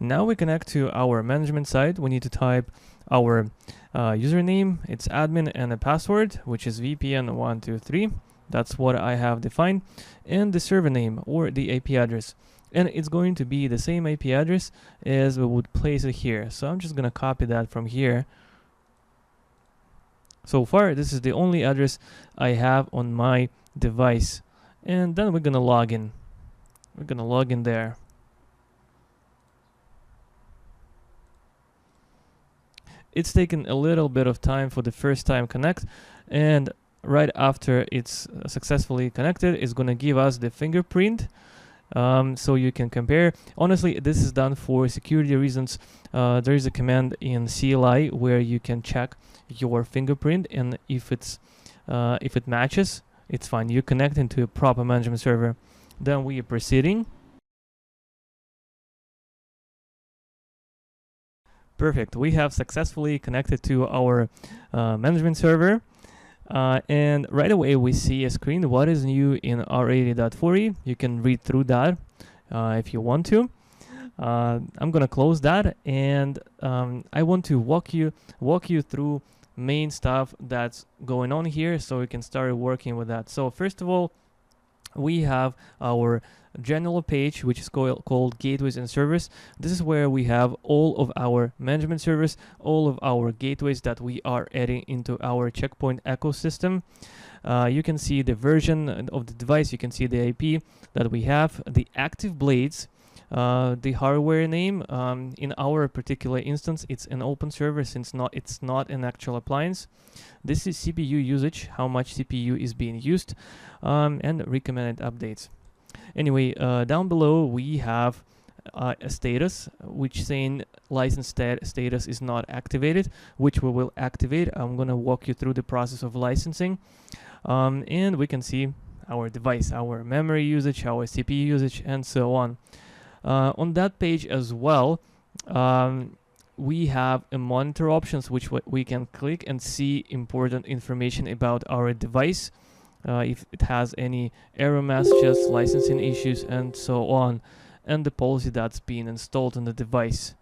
Now we connect to our management side. We need to type our username, it's admin, and a password, which is VPN123. That's what I have defined, and the server name or the IP address. And it's going to be the same IP address as we would place it here. So I'm just gonna copy that from here. So far, this is the only address I have on my device. And then we're gonna log in. We're gonna log in there. It's taken a little bit of time for the first time connect, and right after it's successfully connected, it's gonna give us the fingerprint. So you can compare. Honestly, this is done for security reasons. There is a command in CLI where you can check your fingerprint, and if it matches, it's fine. You connect into a proper management server. Then we are proceeding. Perfect. We have successfully connected to our management server. And right away we see a screen, what is new in R80.40. You can read through that if you want to. I'm gonna close that, and I want to walk you through main stuff that's going on here so we can start working with that. So first of all, we have our general page, which is called Gateways and Servers. This is where we have all of our management servers, all of our gateways that we are adding into our Checkpoint ecosystem. You can see the version of the device, you can see the IP that we have, the active blades, the hardware name. In our particular instance, it's an open server since it's not an actual appliance. This is CPU usage, how much CPU is being used, and recommended updates. Anyway, down below we have a status which saying license status is not activated, which we will activate. I'm gonna walk you through the process of licensing, and we can see our device, our memory usage, our CPU usage, and so on. On that page as well, we have a monitor options which we can click and see important information about our device, if it has any error messages, licensing issues, and so on, and the policy that's being installed on the device.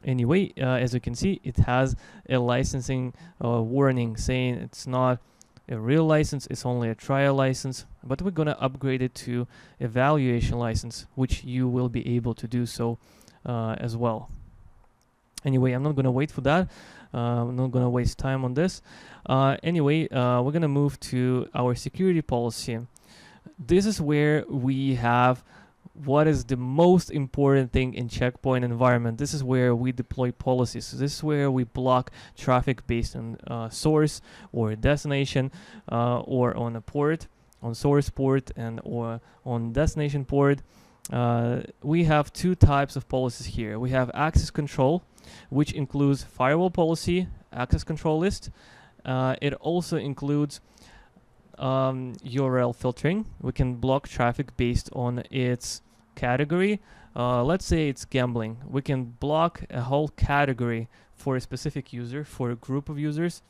Anyway, as you can see, it has a licensing warning saying it's not a real license, it's only a trial license, but we're gonna upgrade it to evaluation license, which you will be able to do so as well. Anyway, I'm not gonna wait for that. I'm not gonna waste time on this. Anyway, we're gonna move to our security policy. This is where we have what is the most important thing in Checkpoint environment. This is where we deploy policies. This is where we block traffic based on source or destination, or on a port, on source port and or on destination port. We have two types of policies here. We have access control, which includes firewall policy, access control list. It also includes URL filtering. We can block traffic based on its category. Let's say it's gambling. We can block a whole category for a specific user, for a group of users,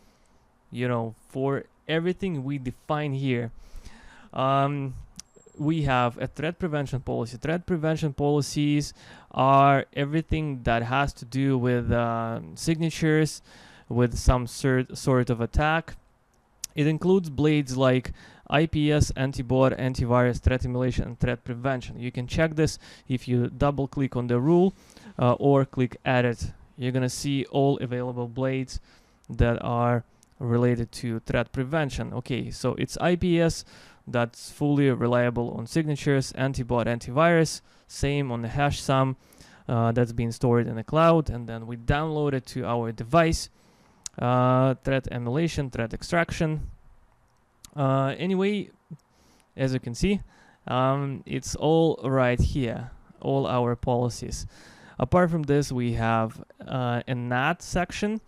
you know, for everything we define here. We have a threat prevention policy. Threat prevention policies are everything that has to do with signatures, with some sort of attack. It includes blades like IPS, antibot, antivirus, threat emulation, and threat prevention. You can check this if you double click on the rule or click edit. You're gonna see all available blades that are related to threat prevention. Okay, so it's IPS, that's fully reliable on signatures, antibot, antivirus, same on the hash sum, that's being stored in the cloud, and then we download it to our device. Threat emulation, threat extraction. Anyway, as you can see, it's all right here, all our policies. Apart from this, we have a NAT section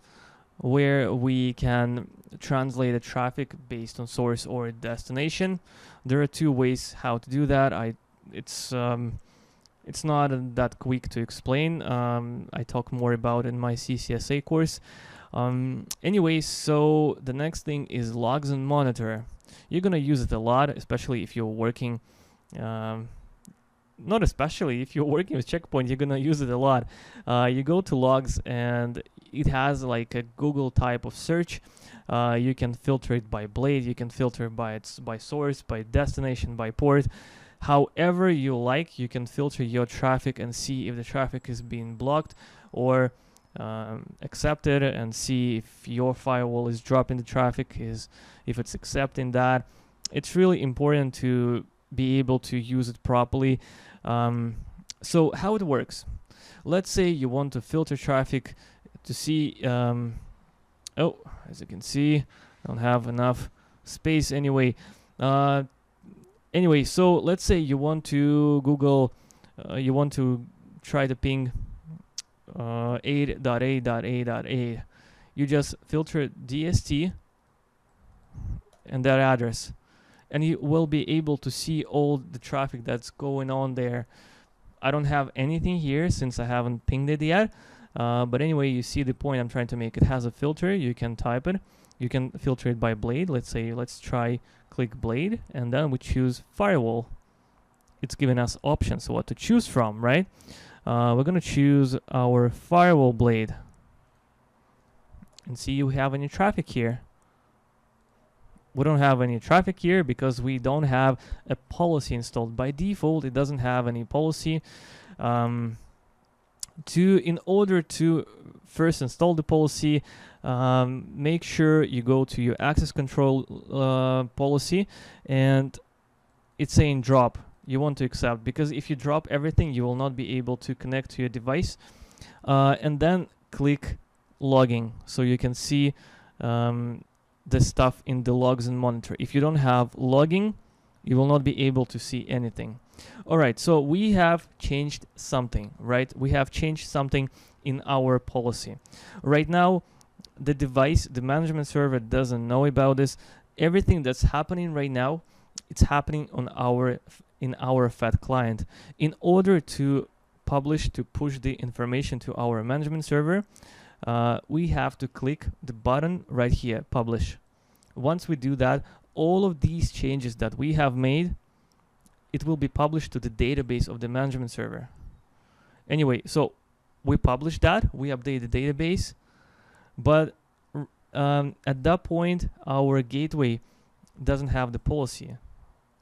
where we can translate the traffic based on source or destination. There are two ways how to do that. It's not that quick to explain. I talk more about it in my CCSA course. Anyway, so the next thing is logs and monitor. You're gonna use it a lot, especially if you're working not especially if you're working with Checkpoint, you're gonna use it a lot. You go to logs, and it has like a Google type of search. You can filter it by blade, you can filter by source, by destination, by port. However you like, you can filter your traffic and see if the traffic is being blocked or accepted, and see if your firewall is dropping the traffic, if it's accepting that. It's really important to be able to use it properly. So how it works? Let's say you want to filter traffic to see. Oh, as you can see, I don't have enough space anyway. Anyway, so let's say you want to Google, you want to try to ping 8.8.8.8. You just filter DST and that address, and you will be able to see all the traffic that's going on there. I don't have anything here since I haven't pinged it yet. But anyway, you see the point I'm trying to make. It has a filter. You can type it. You can filter it by blade. Let's try click blade, and then we choose firewall. It's giving us options what to choose from, right? We're gonna choose our firewall blade and see if we have any traffic here. We don't have any traffic here because we don't have a policy installed. By default, it doesn't have any policy. In order to first install the policy, make sure you go to your access control policy, and it's saying drop. You want to accept, because if you drop everything, you will not be able to connect to your device. And then click logging, so you can see the stuff in the logs and monitor. If you don't have logging, you will not be able to see anything. All right, so we have changed something, right? We have changed something in our policy. Right now, the device, the management server doesn't know about this. Everything that's happening right now, it's happening on in our FAT client. In order to push the information to our management server, we have to click the button right here, publish. Once we do that, all of these changes that we have made, it will be published to the database of the management server. Anyway, so we publish that, we update the database, but at that point, our gateway doesn't have the policy.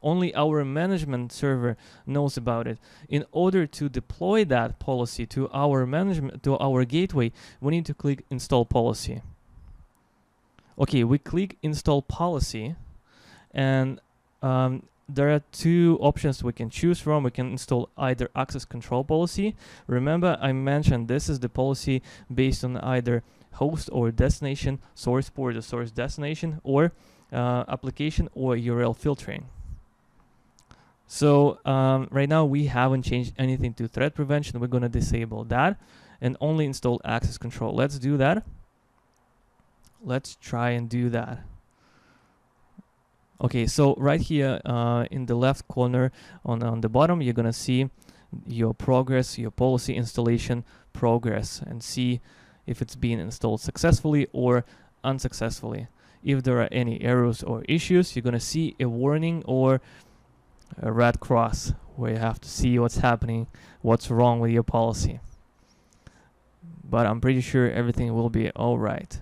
Only our management server knows about it. In order to deploy that policy to our gateway, we need to click install policy. Okay, we click install policy, and there are two options we can choose from. We can install either access control policy. Remember, I mentioned this is the policy based on either host or destination, source port or source destination, or application or URL filtering. So right now we haven't changed anything to threat prevention. We're going to disable that and only install access control. Let's do that. Let's try and do that. Okay, so right here in the left corner on the bottom, you're going to see your progress, your policy installation progress, and see if it's being installed successfully or unsuccessfully. If there are any errors or issues, you're going to see a warning or a red cross where you have to see what's happening, what's wrong with your policy. But I'm pretty sure everything will be all right.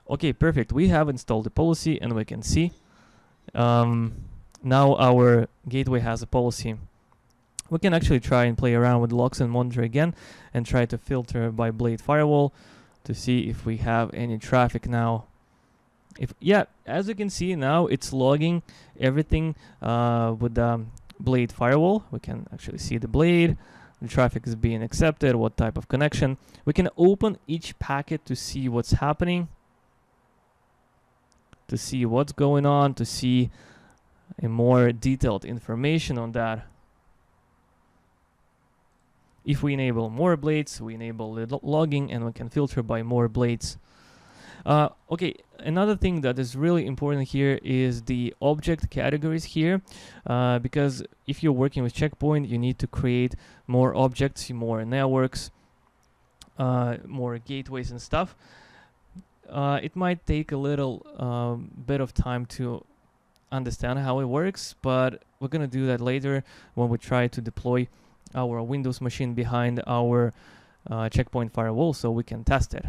Okay, perfect. We have installed the policy, and we can see now our gateway has a policy. We can actually try and play around with logs and monitor again and try to filter by blade firewall to see if we have any traffic now. Yeah, as you can see now, it's logging everything with the blade firewall. We can actually see the blade, the traffic is being accepted, what type of connection. We can open each packet to see what's happening, to see what's going on, to see a more detailed information on that. If we enable more blades, we enable the logging, and we can filter by more blades. Okay, another thing that is really important here is the object categories here, because if you're working with Checkpoint, you need to create more objects, more networks, more gateways and stuff. It might take a little bit of time to understand how it works, but we're gonna do that later when we try to deploy our Windows machine behind our Checkpoint firewall so we can test it.